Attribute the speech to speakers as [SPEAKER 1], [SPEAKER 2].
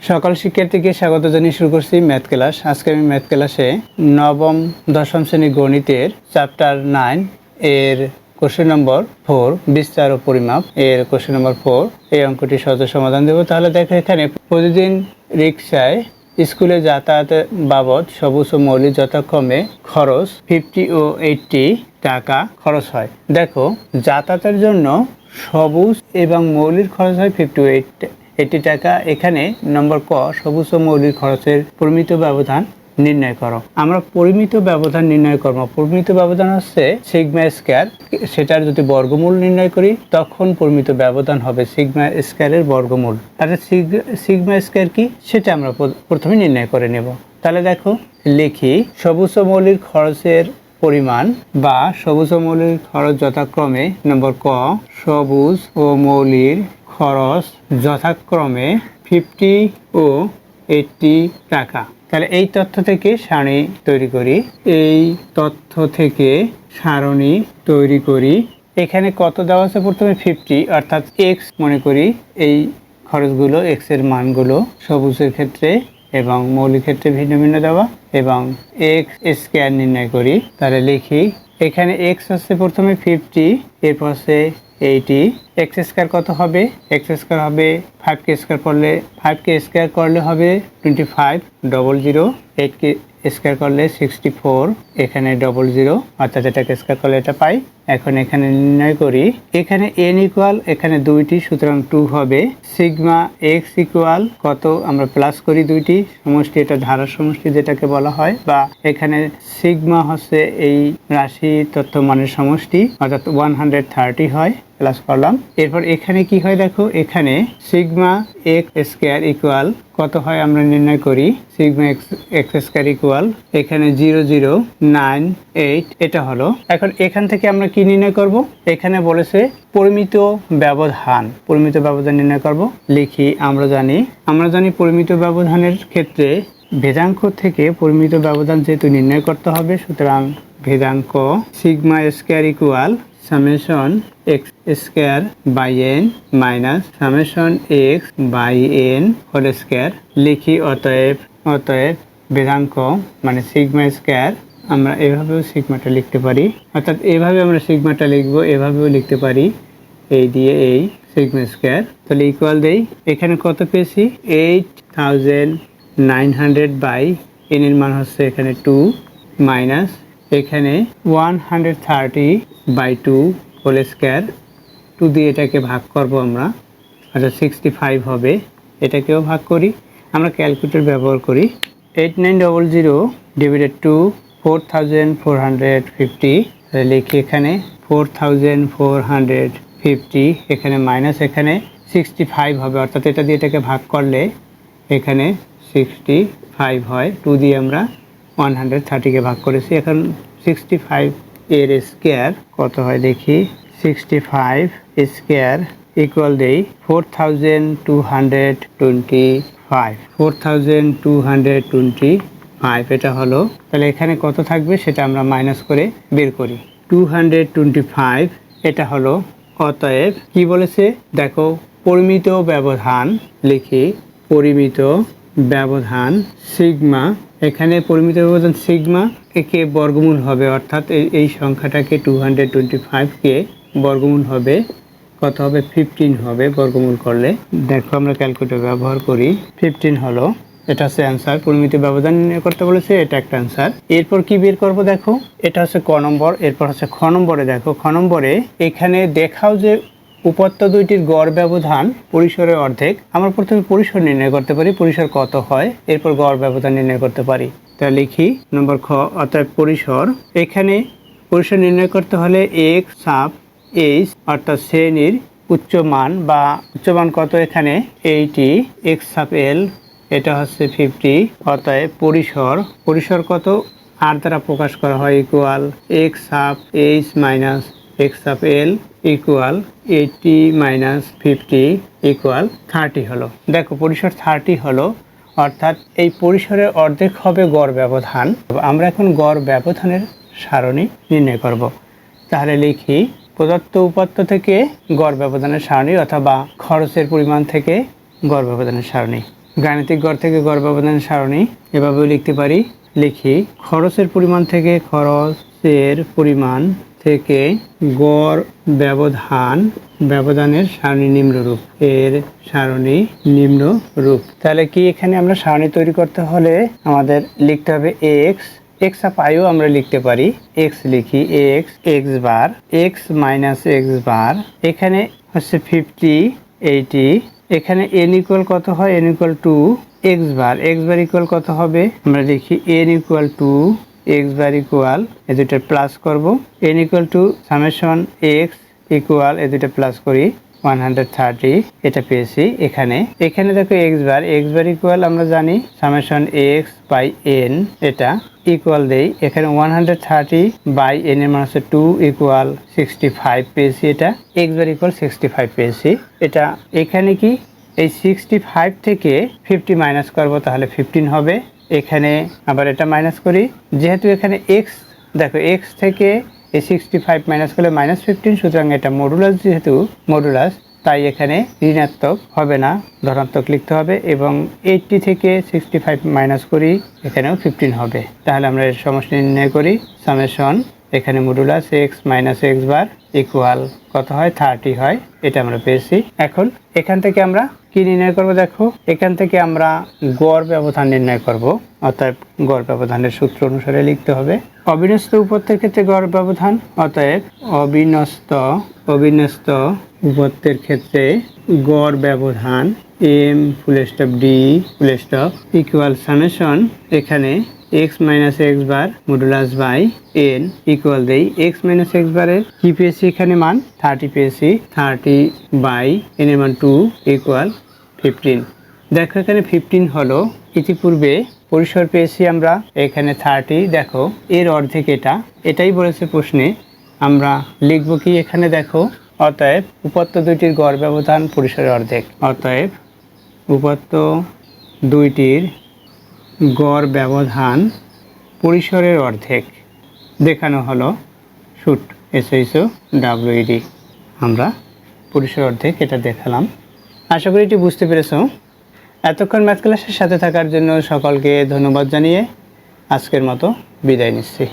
[SPEAKER 1] সকল শিক্ষার্থীকে স্বাগত জানিয়ে শুরু করছি ম্যাথ ক্লাস। আজকে আমি ম্যাথ ক্লাসে নবম দশম শ্রেণী গণিতের চ্যাপ্টার 9 এর কোশ্চেন নম্বর 4 বিস্তার ও পরিমাপ এর কোশ্চেন নম্বর 4 এই অঙ্কটি সহজ সমাধান দেব। তাহলে দেখো, এখানে প্রতিদিন রিক্সায় স্কুলে যাতায়াতের বাবদ সবুজ ও মৌলিক যথাক্রমে খরচ 50 ও 80 টাকা খরচ হয়। দেখো, যাতায়াতের জন্য সবুজ এবং মৌলিক খরচ হয় 50 ও 80 টাকা। এখানে নম্বর ক, সবুজ ও মৌলিক খরচের পরিমিত ব্যবধান নির্ণয় করো। আমরা পরিমিত ব্যবধান নির্ণয় করব। পরিমিত ব্যবধান হচ্ছে সিগমা স্কয়ার, সেটার যদি বর্গমূল নির্ণয় করি তখন পরিমিত ব্যবধান হবে সিগমা স্কয়ারের বর্গমূল। তাহলে সিগমা স্কয়ার কি সেটা আমরা প্রথমে নির্ণয় করে নেব। তাহলে দেখো, লিখি সবুজ ও মৌলিক খরচের পরিমাণ বা সবুজ ও মৌলিক খরচ যথাক্রমে নম্বর ক, সবুজ ও মৌলিক খরচ যথাক্রমে 50 ও 80 টাকা। তাহলে এই তথ্য থেকে সারণী তৈরি করি। এখানে কত দেওয়া আছে? প্রথমে 50 অর্থাৎ এক্স মনে করি, এই খরচগুলো এক্স এর মানগুলো সবুজের ক্ষেত্রে এবং মৌলিক ক্ষেত্রে ভিন্ন ভিন্ন দেওয়া, এবং এক্স স্কয়ার নির্ণয় করি। তাহলে লিখি, এখানে এক্স হচ্ছে প্রথমে 50, এরপর হচ্ছে 80। এক্স স্কয়ার কত হবে? এক্স স্কয়ার হবে 5k স্কয়ার করলে 5k স্কয়ার করলে হবে 25, 00। 8k স্কয়ার করলে 64, এখানে 00, অর্থাৎ এটাকে স্কয়ার করলে এটা পাই। এখন এখানে নির্ণয় করি, এখানে n ইকুয়াল এখানে দুইটি, সুতরাং 2 হবে। সিগমা এক্স ইকুয়াল কত? আমরা প্লাস করি দুইটি সমষ্টি, এটা ধারার সমষ্টি যেটাকে বলা হয়, বা এখানে সিগমা হচ্ছে এই রাশি তথ্য মানের সমষ্টি, অর্থাৎ 130 হয়, প্লাস করলাম। এরপর এখানে কি হয় দেখো, এখানে সিগমা এক্স স্কয়ার ইকুয়াল কত হয় আমরা নির্ণয় করি। সিগমা এক্স স্কয়ার ইকুয়াল এখানে 0098 এটা হলো। এখন এখান থেকে আমরা কি নির্ণয় করব? এখানে বলেছে পরিমিত ব্যবধান নির্ণয় করব। লিখি, আমরা জানি পরিমিত ব্যবধানের ক্ষেত্রে ভেদাঙ্ক থেকে পরিমিত ব্যবধান যেহেতু নির্ণয় করতে হবে, সুতরাং ভেদাঙ্ক sigma square equal summation X square by N minus summation X by N whole square. লিখি, অতএব ভেদাঙ্ক মানে সিগমা স্কয়ার, আমরা এভাবেও সিগমাটা লিখতে পারি, অর্থাৎ এভাবে আমরা সিগমাটা লিখবো, এভাবেও লিখতে পারি, এই দিয়ে এই সিগমা স্কয়ার। তাহলে ইকুয়াল দেই, এখানে কত পেয়েছি? 8900 বাই এন এর মান হচ্ছে এখানে 2 মাইনাস এখানে 130 বাই 2 হোল স্কয়ার। 2 দিয়ে এটাকে ভাগ করব আমরা, অর্থাৎ 65 হবে। এটাকেও ভাগ করি, আমরা ক্যালকুলেটর ব্যবহার করি। 8900 ডিভাইডেড টু 4450, লিখি এখানে 4450, এখানে মাইনাস এখানে 65 হবে, অর্থাৎ এটা দিয়ে এটাকে ভাগ করলে এখানে 65 হয়। 2 দিয়ে আমরা 130কে ভাগ করেছি। এখন 65 এর স্কয়ার কত হয় দেখি। 65 স্কয়ার ইকুয়াল দেই 4225 এটা হলো। তাহলে এখানে কত থাকবে সেটা আমরা মাইনাস করে বের করি। 225 এটা হলো। অতএব কি বলেছে দেখো, পরিমিত ব্যবধান। লিখি, পরিমিত ব্যবধান সিগমা, এখানে পরিমিত ব্যবধান সিগমা একে বর্গমূল হবে, অর্থাৎ এই সংখ্যাটাকে 225কে বর্গমূল হবে কত হবে? 15 হবে বর্গমূল করলে। দেখো, আমরা ক্যালকুলেটর ব্যবহার করি, 15 হলো। এটা হচ্ছে অ্যান্সার। পরিমিত ব্যবধান নির্ণয় করতে বলেছে, এটা একটা অ্যান্সার। এরপর কি বের করব দেখো, এটা হচ্ছে ক নম্বর। এরপর হচ্ছে খ নম্বরে। দেখো, খ নম্বরে এখানে দেখাও যে উপাত্ত দুইটির গড় ব্যবধান পরিসরের অর্ধেক। আমরা প্রথমে পরিসর নির্ণয় করতে পারি, পরিসর কত হয়, এরপর গড় ব্যবধান নির্ণয় করতে পারি। তা লিখি নম্বর খ, অর্থাৎ পরিসর। এখানে পরিসর নির্ণয় করতে হলে x সাব h অর্থাৎ শ্রেণীর উচ্চমান বা উচ্চমান কত, এখানে 80, x সাব l এটা হচ্ছে 50, অতএব পরিসর কত r দ্বারা প্রকাশ করা হয় equal x sub h minus x sub l equal 80 minus 50 equal 30 হলো। দেখো, পরিসর 30 হলো, অর্থাৎ এই পরিসরের অর্ধেক হবে গড় ব্যবধান। আমরা এখন গড় ব্যবধানের সারণী নির্ণয় করব। তাহলে লিখি, প্রদত্ত উপাত্ত থেকে গড় ব্যবধানের সারণী অথবা খরচের পরিমাণ থেকে গড় ব্যবধানের সারণী। গাণিতিক গড় থেকে গড় ব্যবধানের সারণী এভাবেও লিখতে পারি। লিখি খরচের পরিমাণ থেকে খরচের পরিমাণ থেকে গড় ব্যবধানের সারণী নিম্নরূপ। এর সারণী নিম্নরূপ। তাহলে কি এখানে আমরা সারণী তৈরি করতে হলে আমাদের লিখতে হবে এক্স অফ আইও আমরা লিখতে পারি। এক্স লিখি x bar x minus X বার, এখানে হচ্ছে 50 80, এখানে n ইকুয়াল কত হয়, n equal to x bar equal কত হবে, আমরা লিখি n equal to x bar equal এই দুটো প্লাস করব, n equal to summation x equal এই দুটো প্লাস করি 130, এটা পেয়েছি। এখানে দেখো এক্স বার ইকুয়াল আমরা জানি সামেশন এক্স বাই এন, এটা ইকুয়াল দেই, এখানে 130 বাই এন এর মান হচ্ছে 2 ইকুয়াল 65 পেয়েছি। এটা এক্স বার ইকুয়াল 65 পেয়েছি। এটা এখানে কি এই 65 থেকে 50 মাইনাস করব, তাহলে 15 হবে। এখানে আবার এটা মাইনাস করি, যেহেতু এখানে এক্স দেখো এক্স থেকে এই 65 মাইনাস করলে -15, সুতরাং এটা মডুলাস, যেহেতু মডুলাস তাই এখানে ঋণাত্মক হবে না, ধনাত্মক লিখতে হবে। এবং 80 থেকে 65 মাইনাস করি, এখানেও 15 হবে। তাহলে আমরা এর সমষ্টি নির্ণয় করি। সামেশন এখানে মডুলাস এক্স মাইনাস এক্স বার ইকুয়াল কত হয়, 30 হয়। এটা আমরা পেয়েছি। এখন এখান থেকে আমরা কি নির্ণয় করব, দেখো এখান থেকে আমরা গড় ব্যবধান নির্ণয় করব। অতএব গড় ব্যবধানের সূত্র অনুসারে লিখতে হবে অবিন্যস্ত উপত্যের ক্ষেত্রে গড় ব্যবধান। অতএব অবিন্যস্ত উপত্যের ক্ষেত্রে গড় ব্যবধান M full stop D full stop equal summation এখানে X minus X bar modulus by N equal দেই এক্স মাইনাস এক্স বারের কি পেয়েছি, এখানে মান 30 পেয়েছি, 30 বাই এন এর মান 2 ইকুয়াল 15। দেখো এখানে 15 হলো, ইতিপূর্বে পরিসর পেয়েছি আমরা এখানে 30, দেখো এর অর্ধেক, এটাই বলেছে প্রশ্নে। আমরা লিখব কি এখানে, দেখো অতএব উপত্য দুইটির গড় ব্যবধান পরিসরের অর্ধেক। অতএব উপত্য দুইটির গড় ব্যবধান পরিসরের অর্ধেক দেখানো হলো শুট SHOWED, আমরা পরিসরের অর্ধেক এটা দেখালাম। আশা করি এটি বুঝতে পেরেছো। এতক্ষণ ম্যাথ ক্লাসের সাথে থাকার জন্য সকলকে ধন্যবাদ জানিয়ে আজকের মতো বিদায় নিচ্ছি।